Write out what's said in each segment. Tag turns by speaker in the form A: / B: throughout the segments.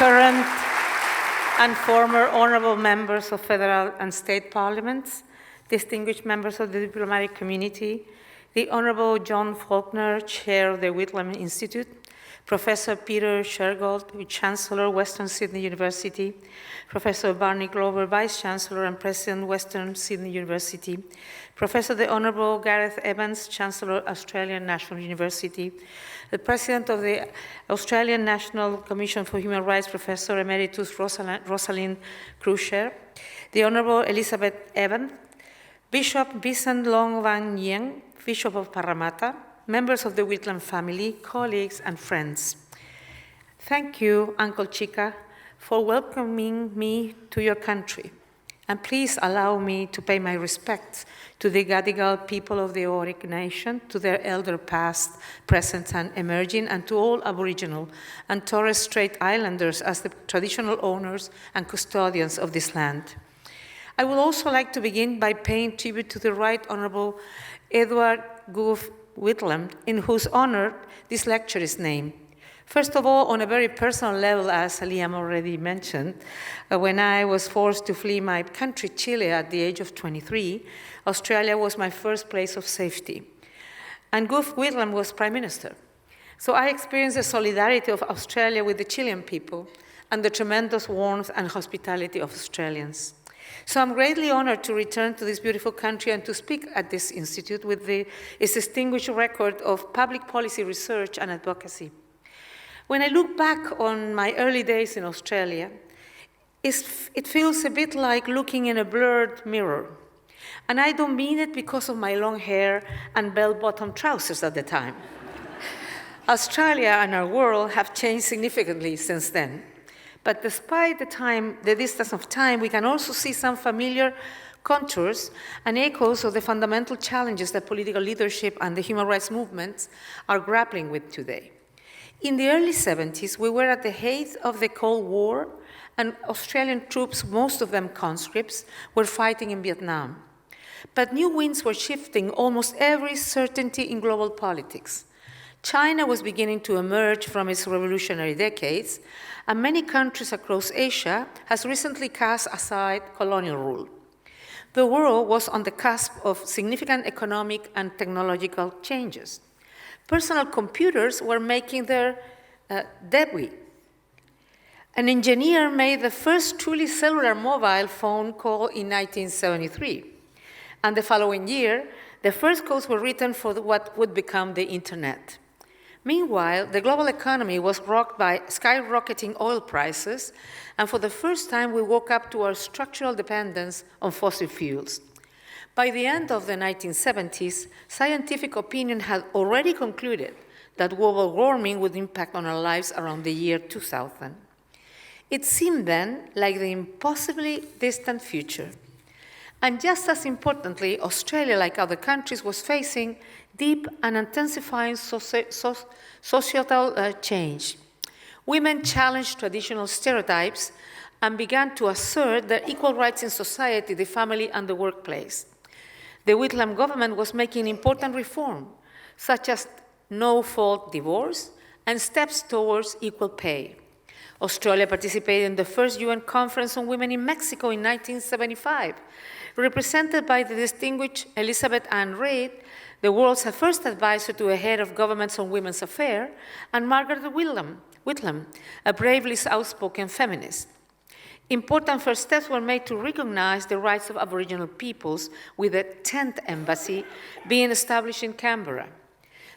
A: current and former honorable members of federal and state parliaments, distinguished members of the diplomatic community, the Honorable John Faulkner, Chair of the Whitlam Institute, Professor Peter Shergold, Chancellor, Western Sydney University, Professor Barney Glover, Vice Chancellor and President, Western Sydney University, Professor the Honorable Gareth Evans, Chancellor, Australian National University, the President of the Australian National Commission for Human Rights, Professor Emeritus Rosalind Crucher, the Honorable Elizabeth Evans, Bishop Vincent Long Van Yen, Bishop of Parramatta, members of the Whitlam family, colleagues, and friends. Thank you, Uncle Chica, for welcoming me to your country. And please allow me to pay my respects to the Gadigal people of the Eora Nation, to their elder past, present, and emerging, and to all Aboriginal and Torres Strait Islanders as the traditional owners and custodians of this land. I would also like to begin by paying tribute to the Right Honourable Edward Goof Whitlam, in whose honor this lecture is named. First of all, on a very personal level, as Liam already mentioned, when I was forced to flee my country, Chile, at the age of 23, Australia was my first place of safety. And Goof Whitlam was Prime Minister. So I experienced the solidarity of Australia with the Chilean people and the tremendous warmth and hospitality of Australians. So I'm greatly honored to return to this beautiful country and to speak at this institute with its distinguished record of public policy research and advocacy. When I look back on my early days in Australia, it feels a bit like looking in a blurred mirror. And I don't mean it because of my long hair and bell-bottom trousers at the time. Australia and our world have changed significantly since then. But despite the distance of time, we can also see some familiar contours and echoes of the fundamental challenges that political leadership and the human rights movements are grappling with today. In the early 70s, we were at the height of the Cold War, and Australian troops, most of them conscripts, were fighting in Vietnam. But new winds were shifting almost every certainty in global politics. China was beginning to emerge from its revolutionary decades, and many countries across Asia has recently cast aside colonial rule. The world was on the cusp of significant economic and technological changes. Personal computers were making their debut. An engineer made the first truly cellular mobile phone call in 1973. And the following year, the first codes were written for what would become the Internet. Meanwhile, the global economy was rocked by skyrocketing oil prices, and for the first time, we woke up to our structural dependence on fossil fuels. By the end of the 1970s, scientific opinion had already concluded that global warming would impact on our lives around the year 2000. It seemed then like the impossibly distant future. And just as importantly, Australia, like other countries, was facing deep and intensifying societal change. Women challenged traditional stereotypes and began to assert their equal rights in society, the family, and the workplace. The Whitlam government was making important reforms, such as no-fault divorce and steps towards equal pay. Australia participated in the first UN Conference on Women in Mexico in 1975, represented by the distinguished Elizabeth Ann Reid, the world's first advisor to a head of governments on women's affairs, and Margaret Whitlam, a bravely outspoken feminist. Important first steps were made to recognize the rights of Aboriginal peoples, with the 10th embassy being established in Canberra.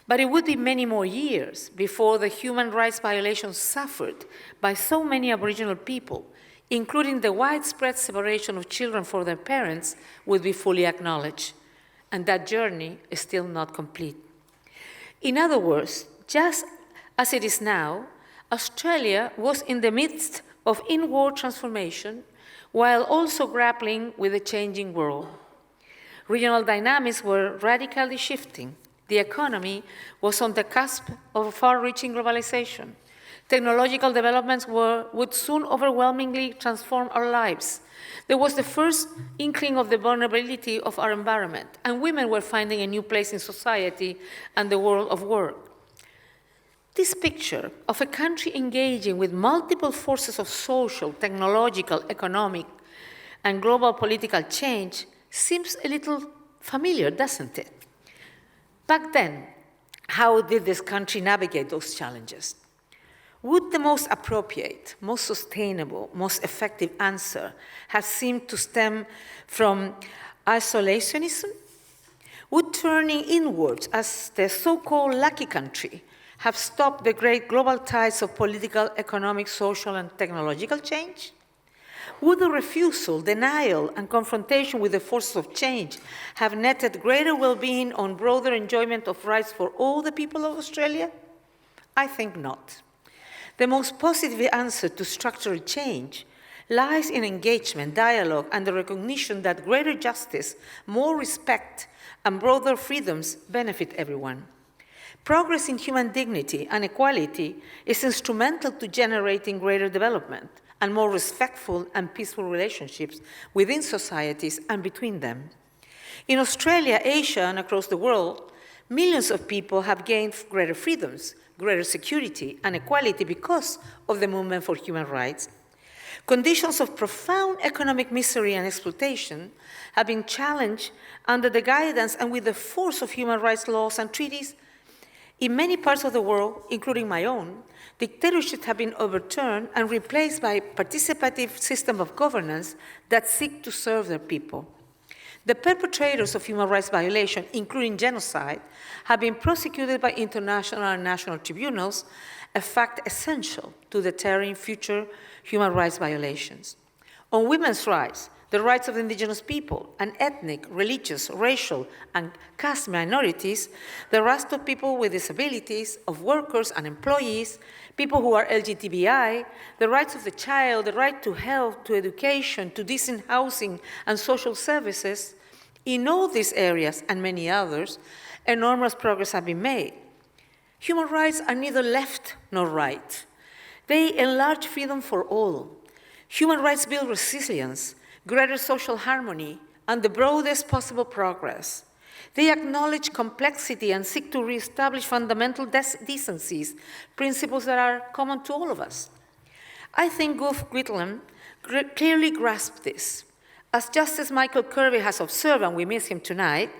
A: But it would be many more years before the human rights violations suffered by so many Aboriginal people, including the widespread separation of children from their parents, would be fully acknowledged. And that journey is still not complete. In other words, just as it is now, Australia was in the midst of inward transformation while also grappling with a changing world. Regional dynamics were radically shifting. The economy was on the cusp of far-reaching globalization. Technological developments would soon overwhelmingly transform our lives. There was the first inkling of the vulnerability of our environment, and women were finding a new place in society and the world of work. This picture of a country engaging with multiple forces of social, technological, economic, and global political change seems a little familiar, doesn't it? Back then, how did this country navigate those challenges? Would the most appropriate, most sustainable, most effective answer have seemed to stem from isolationism? Would turning inwards as the so-called lucky country have stopped the great global tides of political, economic, social, and technological change? Would the refusal, denial, and confrontation with the forces of change have netted greater well-being and broader enjoyment of rights for all the people of Australia? I think not. The most positive answer to structural change lies in engagement, dialogue, and the recognition that greater justice, more respect, and broader freedoms benefit everyone. Progress in human dignity and equality is instrumental to generating greater development and more respectful and peaceful relationships within societies and between them. In Australia, Asia, and across the world, millions of people have gained greater freedoms, greater security, and equality because of the movement for human rights. Conditions of profound economic misery and exploitation have been challenged under the guidance and with the force of human rights laws and treaties. In many parts of the world, including my own, dictatorships have been overturned and replaced by a participative system of governance that seek to serve their people. The perpetrators of human rights violations, including genocide, have been prosecuted by international and national tribunals, a fact essential to deterring future human rights violations. On women's rights, the rights of indigenous people and ethnic, religious, racial, and caste minorities, the rights of people with disabilities, of workers and employees, people who are LGBTI, the rights of the child, the right to health, to education, to decent housing and social services. In all these areas and many others, enormous progress has been made. Human rights are neither left nor right. They enlarge freedom for all. Human rights build resilience, greater social harmony, and the broadest possible progress. They acknowledge complexity and seek to reestablish fundamental decencies, principles that are common to all of us. I think Whitlam clearly grasped this. As Justice Michael Kirby has observed, and we miss him tonight,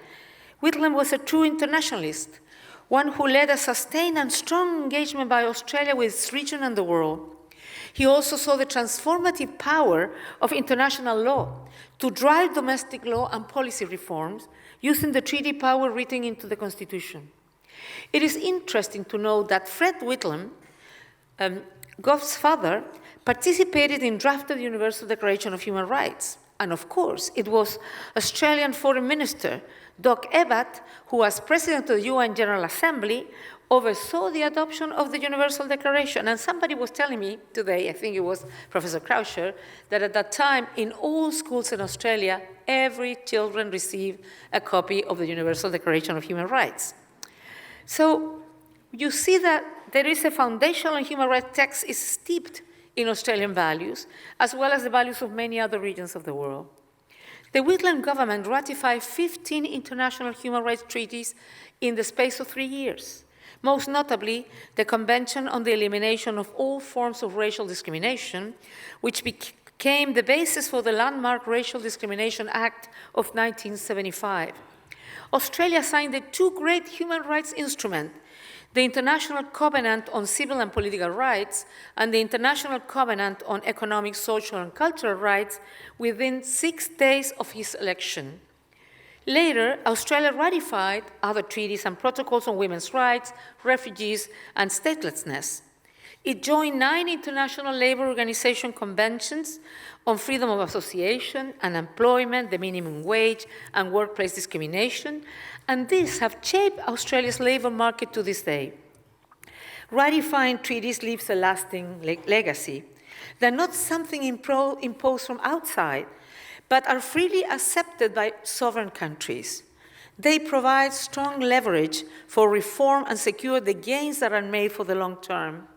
A: Whitlam was a true internationalist, one who led a sustained and strong engagement by Australia with its region and the world. He also saw the transformative power of international law to drive domestic law and policy reforms using the treaty power written into the Constitution. It is interesting to note that Fred Whitlam, Gough's father, participated in drafting the Universal Declaration of Human Rights. And of course, it was Australian Foreign Minister Doc Evatt, who was President of the UN General Assembly, oversaw the adoption of the Universal Declaration. And somebody was telling me today, I think it was Professor Croucher, that at that time, in all schools in Australia, every children received a copy of the Universal Declaration of Human Rights. So you see that there is a foundational human rights text is steeped in Australian values, as well as the values of many other regions of the world. The Whitlam government ratified 15 international human rights treaties in the space of 3 years, most notably the Convention on the Elimination of All Forms of Racial Discrimination, which became the basis for the landmark Racial Discrimination Act of 1975. Australia signed the two great human rights instruments, the International Covenant on Civil and Political Rights and the International Covenant on Economic, Social, and Cultural Rights within 6 days of his election. Later, Australia ratified other treaties and protocols on women's rights, refugees, and statelessness. It joined 9 international labor organization conventions on freedom of association and employment, the minimum wage, and workplace discrimination, and these have shaped Australia's labor market to this day. Ratifying treaties leaves a lasting legacy. They're not something imposed from outside, but are freely accepted by sovereign countries. They provide strong leverage for reform and secure the gains that are made for the long term.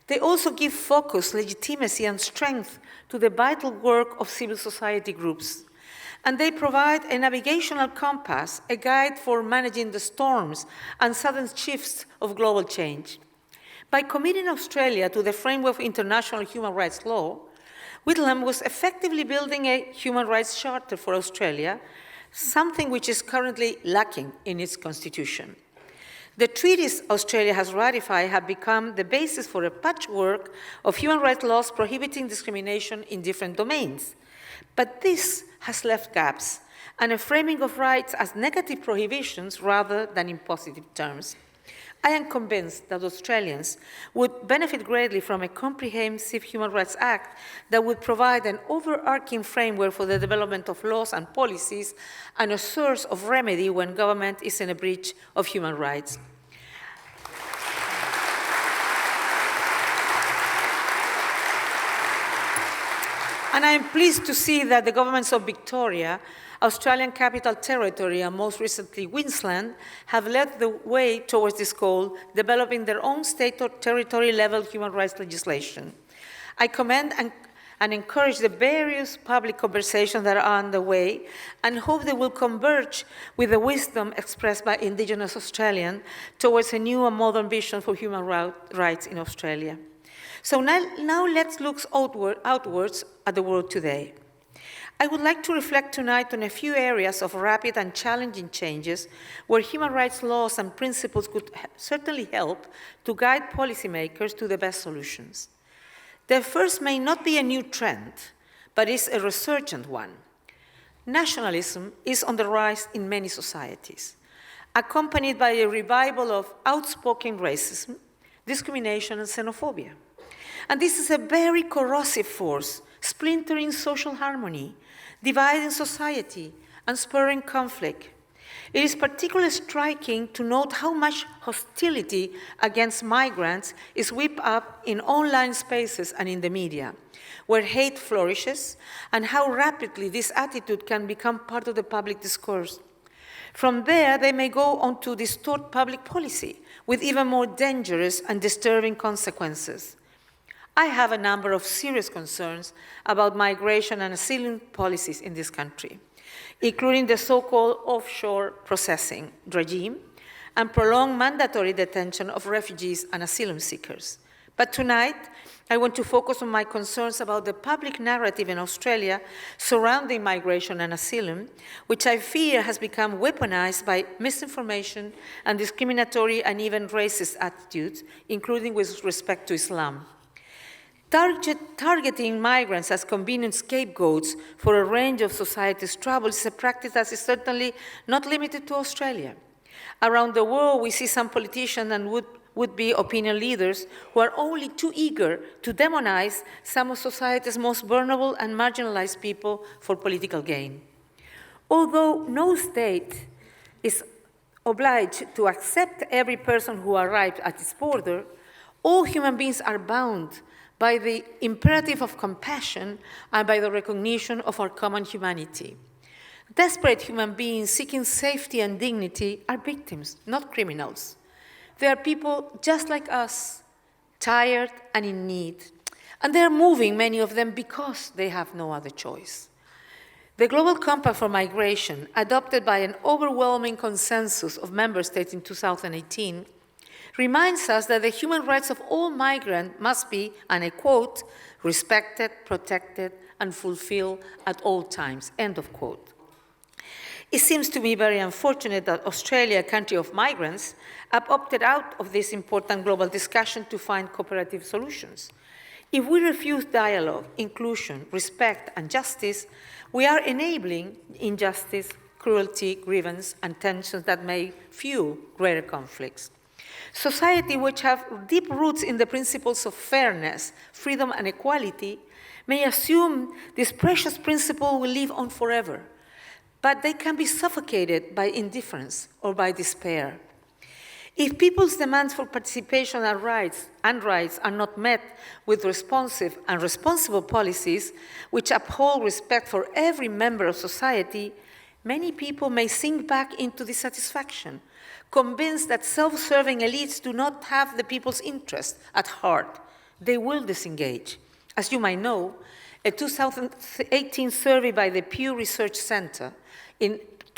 A: They also give focus, legitimacy, and strength to the vital work of civil society groups. And they provide a navigational compass, a guide for managing the storms and sudden shifts of global change. By committing Australia to the framework of international human rights law, Whitlam was effectively building a human rights charter for Australia, something which is currently lacking in its constitution. The treaties Australia has ratified have become the basis for a patchwork of human rights laws prohibiting discrimination in different domains. But this has left gaps and a framing of rights as negative prohibitions rather than in positive terms. I am convinced that Australians would benefit greatly from a comprehensive Human Rights Act that would provide an overarching framework for the development of laws and policies and a source of remedy when government is in a breach of human rights. And I am pleased to see that the governments of Victoria, Australian Capital Territory, and most recently Queensland, have led the way towards this goal, developing their own state or territory-level human rights legislation. I commend and encourage the various public conversations that are underway and hope they will converge with the wisdom expressed by Indigenous Australians towards a new and modern vision for human rights in Australia. So now let's look outwards at the world today. I would like to reflect tonight on a few areas of rapid and challenging changes where human rights laws and principles could certainly help to guide policymakers to the best solutions. The first may not be a new trend, but is a resurgent one. Nationalism is on the rise in many societies, accompanied by a revival of outspoken racism, discrimination, and xenophobia. And this is a very corrosive force, splintering social harmony, dividing society, and spurring conflict. It is particularly striking to note how much hostility against migrants is whipped up in online spaces and in the media, where hate flourishes, and how rapidly this attitude can become part of the public discourse. From there, they may go on to distort public policy with even more dangerous and disturbing consequences. I have a number of serious concerns about migration and asylum policies in this country, including the so-called offshore processing regime and prolonged mandatory detention of refugees and asylum seekers. But tonight, I want to focus on my concerns about the public narrative in Australia surrounding migration and asylum, which I fear has become weaponized by misinformation and discriminatory and even racist attitudes, including with respect to Islam. Targeting migrants as convenient scapegoats for a range of society's troubles is a practice that is certainly not limited to Australia. Around the world, we see some politicians and would-be opinion leaders who are only too eager to demonize some of society's most vulnerable and marginalized people for political gain. Although no state is obliged to accept every person who arrives at its border, all human beings are bound by the imperative of compassion and by the recognition of our common humanity. Desperate human beings seeking safety and dignity are victims, not criminals. They are people just like us, tired and in need. And they are moving, many of them, because they have no other choice. The Global Compact for Migration, adopted by an overwhelming consensus of member states in 2018, reminds us that the human rights of all migrants must be, and I quote, respected, protected, and fulfilled at all times, end of quote. It seems to me very unfortunate that Australia, a country of migrants, have opted out of this important global discussion to find cooperative solutions. If we refuse dialogue, inclusion, respect, and justice, we are enabling injustice, cruelty, grievance, and tensions that may fuel greater conflicts. Society which have deep roots in the principles of fairness, freedom, and equality may assume this precious principle will live on forever, but they can be suffocated by indifference or by despair. If people's demands for participation and rights are not met with responsive and responsible policies which uphold respect for every member of society, many people may sink back into dissatisfaction, convinced that self-serving elites do not have the people's interest at heart. They will disengage. As you might know, a 2018 survey by the Pew Research Center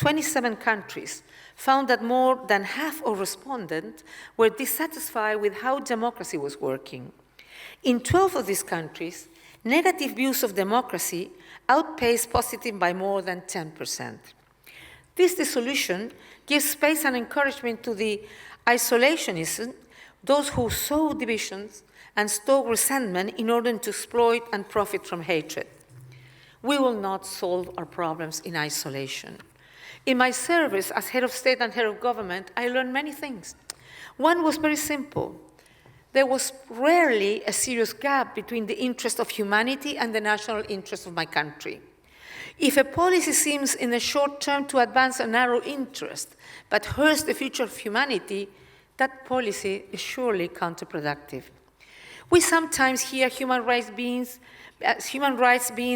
A: 27 countries found that more than half of respondents were dissatisfied with how democracy was working. In 12 of these countries, negative views of democracy outpaced positive by more than 10%. This dissolution gives space and encouragement to the isolationists, those who sow divisions and stoke resentment in order to exploit and profit from hatred. We will not solve our problems in isolation. In my service as head of state and head of government, I learned many things. One was very simple. There was rarely a serious gap between the interest of humanity and the national interest of my country. If a policy seems in the short term to advance a narrow interest, but hurts the future of humanity, that policy is surely counterproductive. We sometimes hear human rights being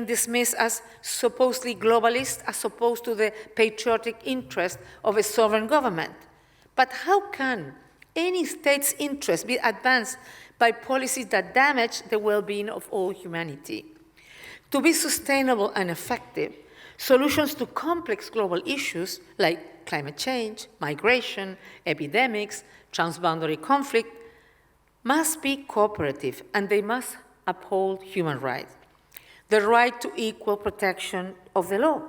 A: dismissed as supposedly globalist as opposed to the patriotic interest of a sovereign government. But how can any state's interest be advanced by policies that damage the well-being of all humanity? To be sustainable and effective, solutions to complex global issues like climate change, migration, epidemics, transboundary conflict must be cooperative, and they must uphold human rights. The right to equal protection of the law,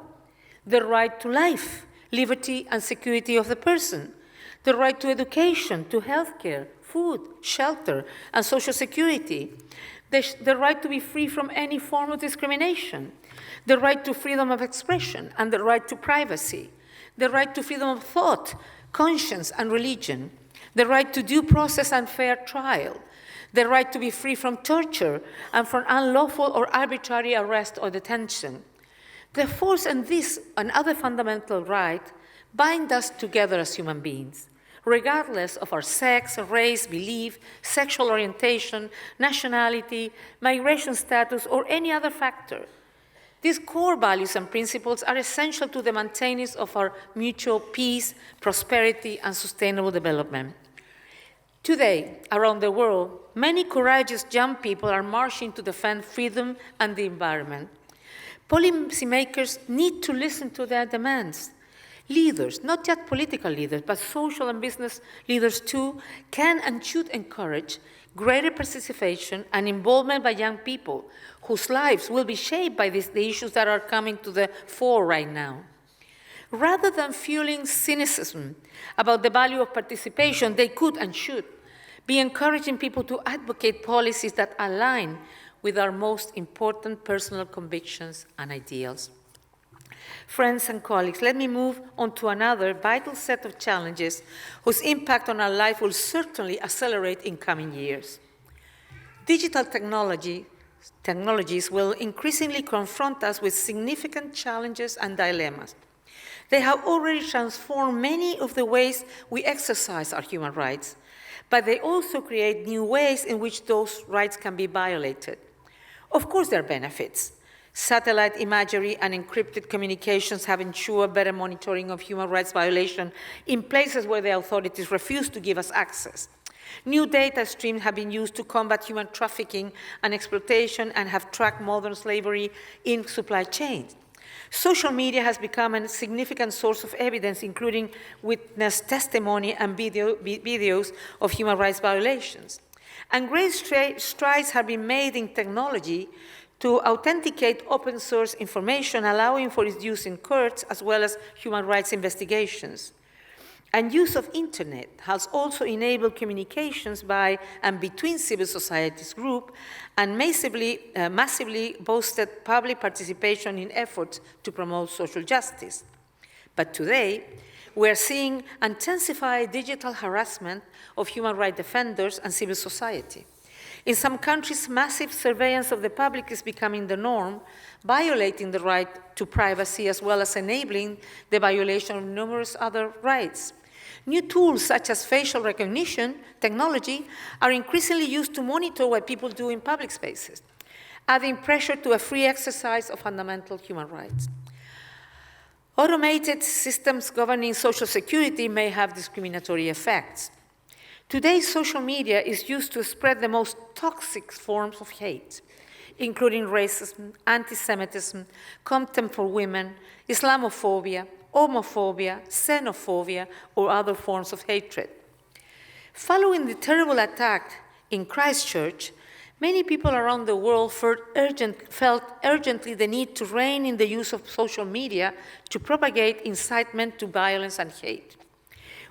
A: the right to life, liberty and security of the person, the right to education, to healthcare, food, shelter, and social security, the right to be free from any form of discrimination, the right to freedom of expression and the right to privacy, the right to freedom of thought, conscience, and religion, the right to due process and fair trial, the right to be free from torture and from unlawful or arbitrary arrest or detention. The force in this and other fundamental rights bind us together as human beings, regardless of our sex, race, belief, sexual orientation, nationality, migration status, or any other factor. These core values and principles are essential to the maintenance of our mutual peace, prosperity, and sustainable development. Today, around the world, many courageous young people are marching to defend freedom and the environment. Policymakers need to listen to their demands. Leaders, not just political leaders, but social and business leaders too, can and should encourage greater participation and involvement by young people whose lives will be shaped by the issues that are coming to the fore right now. Rather than fueling cynicism about the value of participation, they could and should be encouraging people to advocate policies that align with our most important personal convictions and ideals. Friends and colleagues, let me move on to another vital set of challenges whose impact on our life will certainly accelerate in coming years. Digital technologies will increasingly confront us with significant challenges and dilemmas. They have already transformed many of the ways we exercise our human rights, but they also create new ways in which those rights can be violated. Of course, there are benefits. Satellite imagery and encrypted communications have ensured better monitoring of human rights violations in places where the authorities refuse to give us access. New data streams have been used to combat human trafficking and exploitation and have tracked modern slavery in supply chains. Social media has become a significant source of evidence, including witness testimony and videos of human rights violations. And great strides have been made in technology to authenticate open source information, allowing for its use in courts as well as human rights investigations. And use of internet has also enabled communications by and between civil societies groups and massively boosted public participation in efforts to promote social justice. But today, we are seeing intensified digital harassment of human rights defenders and civil society. In some countries, massive surveillance of the public is becoming the norm, violating the right to privacy as well as enabling the violation of numerous other rights. New tools such as facial recognition technology are increasingly used to monitor what people do in public spaces, adding pressure to a free exercise of fundamental human rights. Automated systems governing social security may have discriminatory effects. Today, social media is used to spread the most toxic forms of hate, including racism, anti-Semitism, contempt for women, Islamophobia, homophobia, xenophobia, or other forms of hatred. Following the terrible attack in Christchurch, many people around the world felt urgently the need to rein in the use of social media to propagate incitement to violence and hate.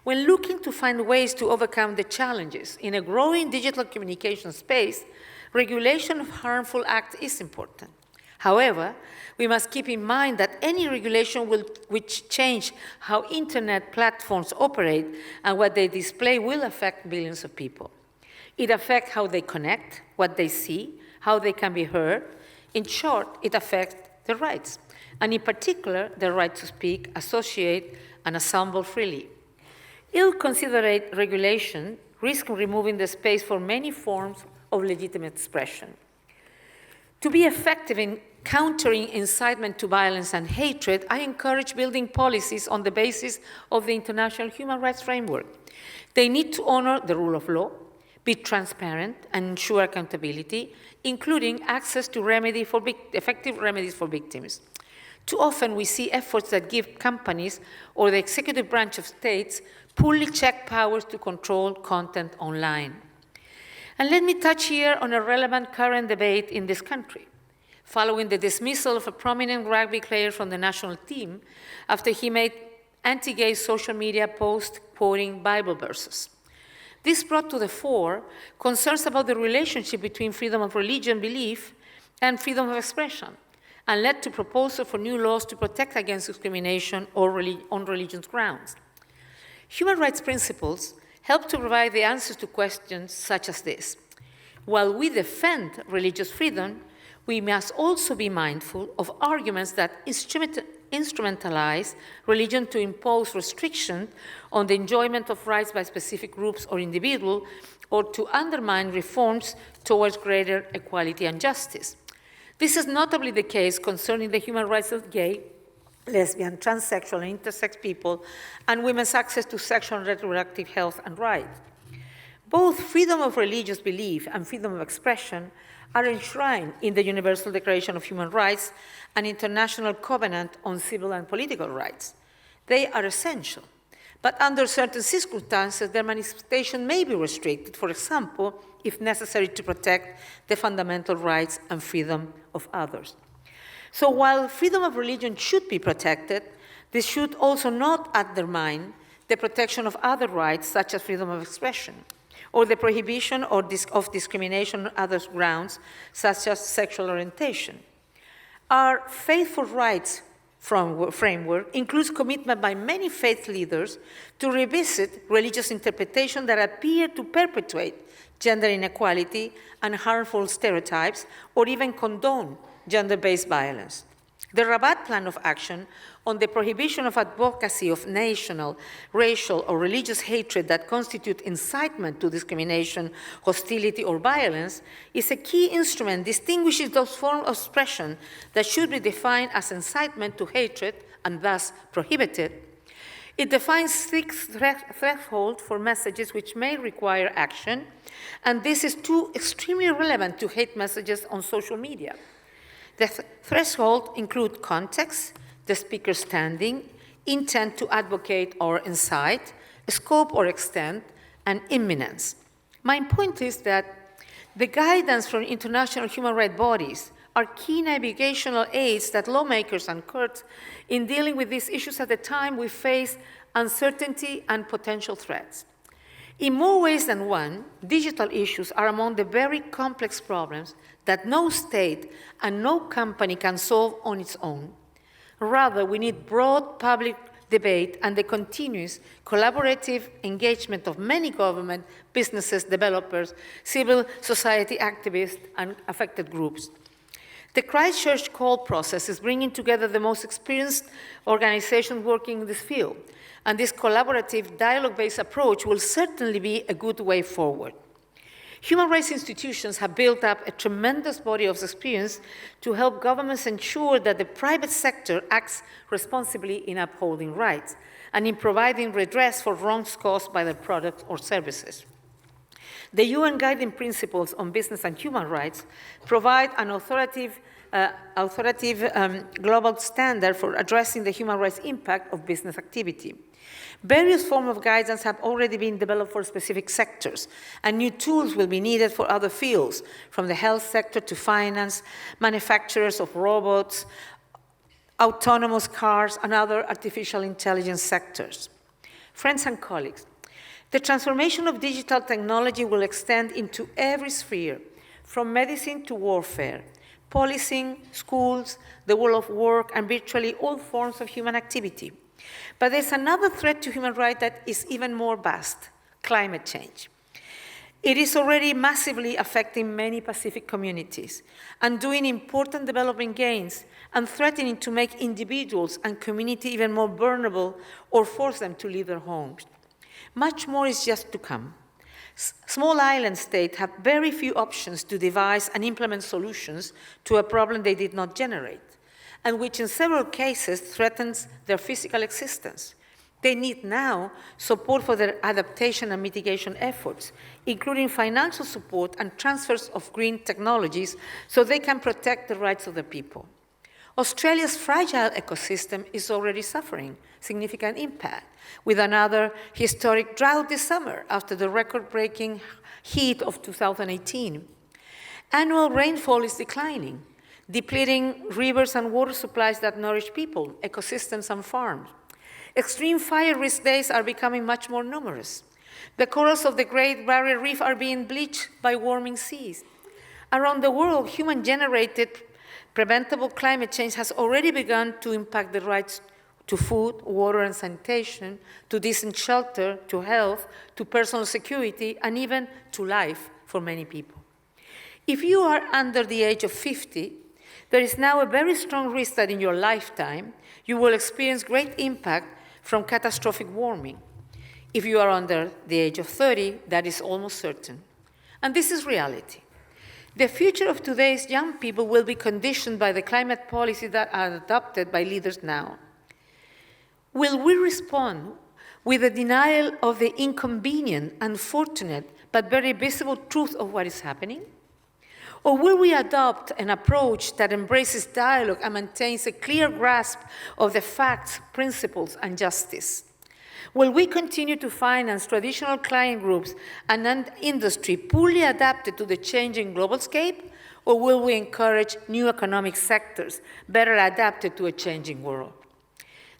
A: When looking to find ways to overcome the challenges in a growing digital communication space, regulation of harmful acts is important. However, we must keep in mind that any regulation which change how internet platforms operate and what they display will affect billions of people. It affects how they connect, what they see, how they can be heard. In short, it affects their rights, and in particular, the right to speak, associate, and assemble freely. Ill-considered regulation risks removing the space for many forms of legitimate expression. To be effective in countering incitement to violence and hatred, I encourage building policies on the basis of the international human rights framework. They need to honor the rule of law, be transparent, and ensure accountability, including access to effective remedies for victims. Too often we see efforts that give companies or the executive branch of states poorly checked powers to control content online. And let me touch here on a relevant current debate in this country. Following the dismissal of a prominent rugby player from the national team after he made anti-gay social media posts quoting Bible verses. This brought to the fore concerns about the relationship between freedom of religion belief and freedom of expression, and led to proposals for new laws to protect against discrimination on religious grounds. Human rights principles help to provide the answers to questions such as this. While we defend religious freedom, we must also be mindful of arguments that instrumentalize religion to impose restrictions on the enjoyment of rights by specific groups or individuals, or to undermine reforms towards greater equality and justice. This is notably the case concerning the human rights of gay, lesbian, transsexual, and intersex people, and women's access to sexual and reproductive health and rights. Both freedom of religious belief and freedom of expression are enshrined in the Universal Declaration of Human Rights and International Covenant on Civil and Political Rights. They are essential, but under certain circumstances, their manifestation may be restricted, for example, if necessary to protect the fundamental rights and freedom of others. So while freedom of religion should be protected, this should also not undermine the protection of other rights, such as freedom of expression, or the prohibition of discrimination on other grounds, such as sexual orientation. Our faithful rights framework includes commitment by many faith leaders to revisit religious interpretations that appear to perpetuate gender inequality and harmful stereotypes, or even condone gender-based violence. The Rabat Plan of Action on the prohibition of advocacy of national, racial, or religious hatred that constitute incitement to discrimination, hostility, or violence is a key instrument distinguishing those forms of expression that should be defined as incitement to hatred and thus prohibited. It defines 6 thresholds for messages which may require action, and this is too extremely relevant to hate messages on social media. The thresholds include context, the speaker's standing, intent to advocate or incite, scope or extent, and imminence. My point is that the guidance from international human rights bodies are key navigational aids that lawmakers and courts in dealing with these issues at the time we face uncertainty and potential threats. In more ways than one, digital issues are among the very complex problems that no state and no company can solve on its own. Rather, we need broad public debate and the continuous collaborative engagement of many government, businesses, developers, civil society activists, and affected groups. The Christchurch call process is bringing together the most experienced organizations working in this field, and this collaborative, dialogue-based approach will certainly be a good way forward. Human rights institutions have built up a tremendous body of experience to help governments ensure that the private sector acts responsibly in upholding rights and in providing redress for wrongs caused by their products or services. The UN Guiding Principles on Business and Human Rights provide an authoritative authoritative global standard for addressing the human rights impact of business activity. Various forms of guidance have already been developed for specific sectors, and new tools will be needed for other fields, from the health sector to finance, manufacturers of robots, autonomous cars, and other artificial intelligence sectors. Friends and colleagues, the transformation of digital technology will extend into every sphere, from medicine to warfare, policing, schools, the world of work, and virtually all forms of human activity. But there's another threat to human rights that is even more vast: climate change. It is already massively affecting many Pacific communities, undoing important development gains and threatening to make individuals and communities even more vulnerable or force them to leave their homes. Much more is just to come. Small island states have very few options to devise and implement solutions to a problem they did not generate, and which in several cases threatens their physical existence. They need now support for their adaptation and mitigation efforts, including financial support and transfers of green technologies so they can protect the rights of the people. Australia's fragile ecosystem is already suffering significant impact, with another historic drought this summer after the record-breaking heat of 2018. Annual rainfall is declining, depleting rivers and water supplies that nourish people, ecosystems, and farms. Extreme fire risk days are becoming much more numerous. The corals of the Great Barrier Reef are being bleached by warming seas. Around the world, human-generated preventable climate change has already begun to impact the rights to food, water, and sanitation, to decent shelter, to health, to personal security, and even to life for many people. If you are under the age of 50, there is now a very strong risk that in your lifetime, you will experience great impact from catastrophic warming. If you are under the age of 30, that is almost certain. And this is reality. The future of today's young people will be conditioned by the climate policies that are adopted by leaders now. Will we respond with a denial of the inconvenient, unfortunate, but very visible truth of what is happening? Or will we adopt an approach that embraces dialogue and maintains a clear grasp of the facts, principles, and justice? Will we continue to finance traditional client groups and industry poorly adapted to the changing global scape? Or will we encourage new economic sectors better adapted to a changing world?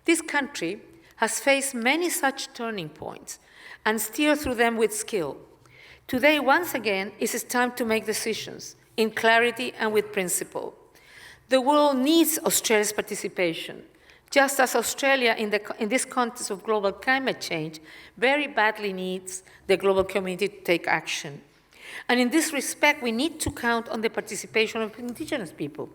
A: This country has faced many such turning points and steered through them with skill. Today, once again, it is time to make decisions in clarity and with principle. The world needs Australia's participation, just as Australia, in this context of global climate change, very badly needs the global community to take action. And in this respect, we need to count on the participation of Indigenous people,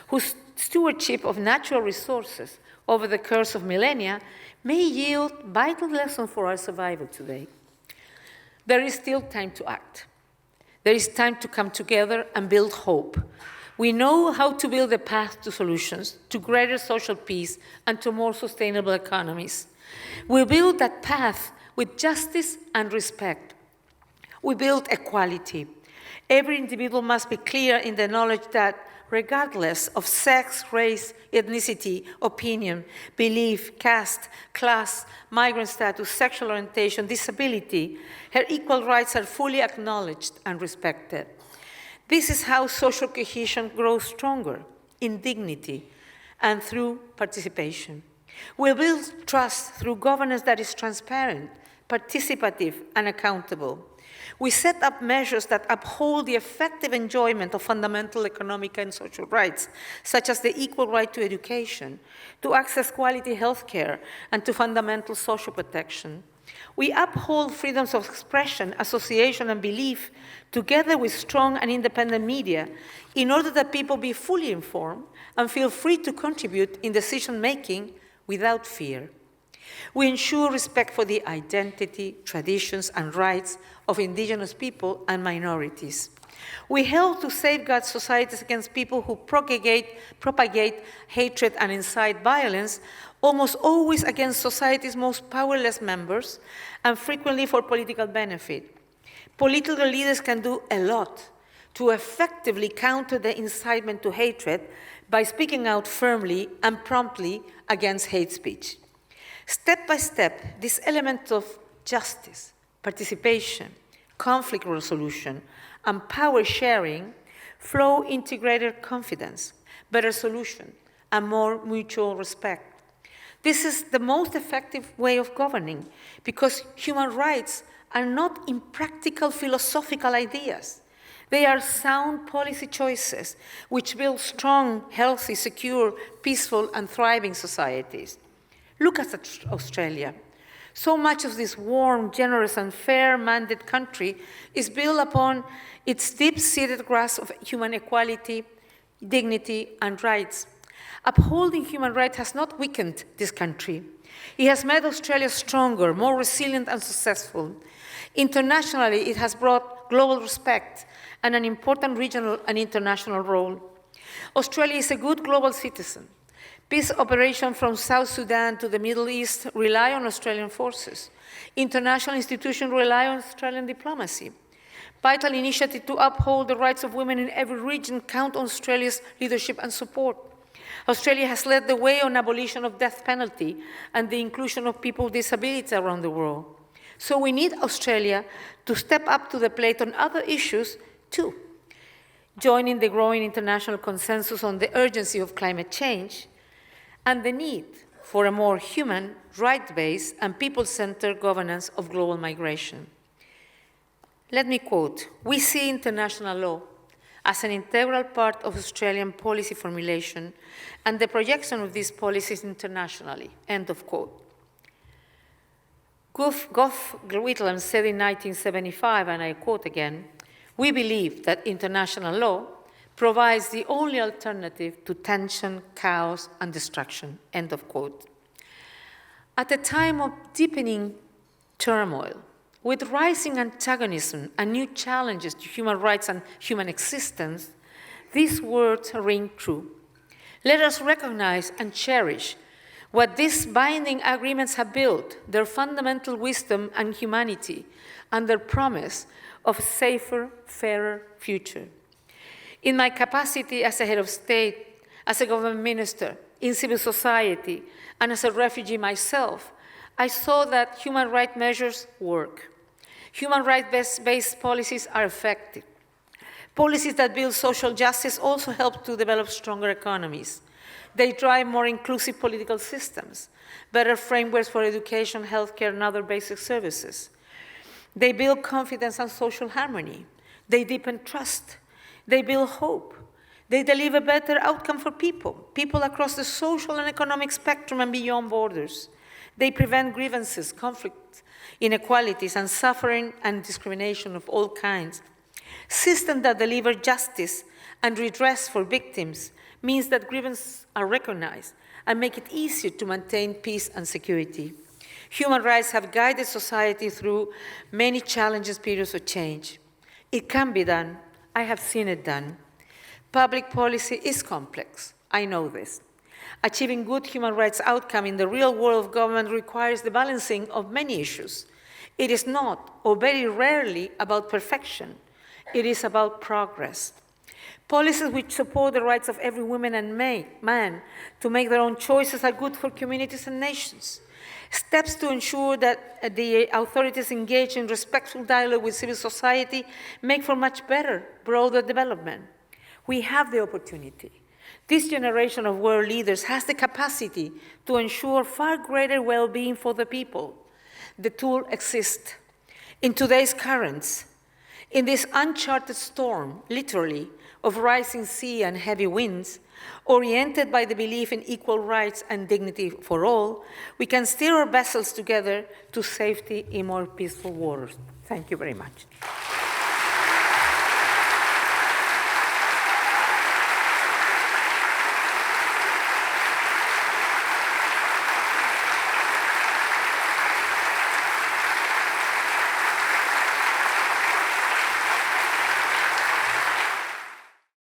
A: whose stewardship of natural resources over the course of millennia may yield vital lessons for our survival today. There is still time to act. There is time to come together and build hope. We know how to build a path to solutions, to greater social peace, and to more sustainable economies. We build that path with justice and respect. We build equality. Every individual must be clear in the knowledge that regardless of sex, race, ethnicity, opinion, belief, caste, class, migrant status, sexual orientation, disability, her equal rights are fully acknowledged and respected. This is how social cohesion grows stronger, in dignity and through participation. We build trust through governance that is transparent, participative, and accountable. We set up measures that uphold the effective enjoyment of fundamental economic and social rights, such as the equal right to education, to access quality health care, and to fundamental social protection. We uphold freedoms of expression, association, and belief, together with strong and independent media, in order that people be fully informed and feel free to contribute in decision-making without fear. We ensure respect for the identity, traditions, and rights of Indigenous people and minorities. We help to safeguard societies against people who propagate hatred and incite violence, almost always against society's most powerless members, and frequently for political benefit. Political leaders can do a lot to effectively counter the incitement to hatred by speaking out firmly and promptly against hate speech. Step by step, this element of justice, participation, conflict resolution, and power sharing flow into greater confidence, better solution, and more mutual respect. This is the most effective way of governing because human rights are not impractical philosophical ideas. They are sound policy choices which build strong, healthy, secure, peaceful, and thriving societies. Look at Australia. So much of this warm, generous, and fair-minded country is built upon its deep-seated grasp of human equality, dignity, and rights. Upholding human rights has not weakened this country. It has made Australia stronger, more resilient, and successful. Internationally, it has brought global respect and an important regional and international role. Australia is a good global citizen. Peace operations from South Sudan to the Middle East rely on Australian forces. International institutions rely on Australian diplomacy. Vital initiatives to uphold the rights of women in every region count on Australia's leadership and support. Australia has led the way on abolition of death penalty and the inclusion of people with disabilities around the world. So we need Australia to step up to the plate on other issues too, joining the growing international consensus on the urgency of climate change and the need for a more human, right-based, and people-centered governance of global migration. Let me quote, "We see international law as an integral part of Australian policy formulation and the projection of these policies internationally," end of quote. Gough Whitlam said in 1975, and I quote again, "We believe that international law provides the only alternative to tension, chaos, and destruction," end of quote. At a time of deepening turmoil, with rising antagonism and new challenges to human rights and human existence, these words ring true. Let us recognize and cherish what these binding agreements have built, their fundamental wisdom and humanity, and their promise of a safer, fairer future. In my capacity as a head of state, as a government minister, in civil society, and as a refugee myself, I saw that human rights measures work. Human rights-based policies are effective. Policies that build social justice also help to develop stronger economies. They drive more inclusive political systems, better frameworks for education, healthcare, and other basic services. They build confidence and social harmony. They deepen trust. They build hope. They deliver better outcome for people across the social and economic spectrum and beyond borders. They prevent grievances, conflict, inequalities, and suffering and discrimination of all kinds. Systems that deliver justice and redress for victims means that grievances are recognized and make it easier to maintain peace and security. Human rights have guided society through many challenging periods of change. It can be done. I have seen it done. Public policy is complex. I know this. Achieving good human rights outcome in the real world of government requires the balancing of many issues. It is not, or very rarely, about perfection. It is about progress. Policies which support the rights of every woman and man to make their own choices are good for communities and nations. Steps to ensure that the authorities engage in respectful dialogue with civil society make for much better, broader development. We have the opportunity. This generation of world leaders has the capacity to ensure far greater well-being for the people. The tool exists. In today's currents, in this uncharted storm, literally, of rising sea and heavy winds, oriented by the belief in equal rights and dignity for all, we can steer our vessels together to safety in more peaceful waters. Thank you very much.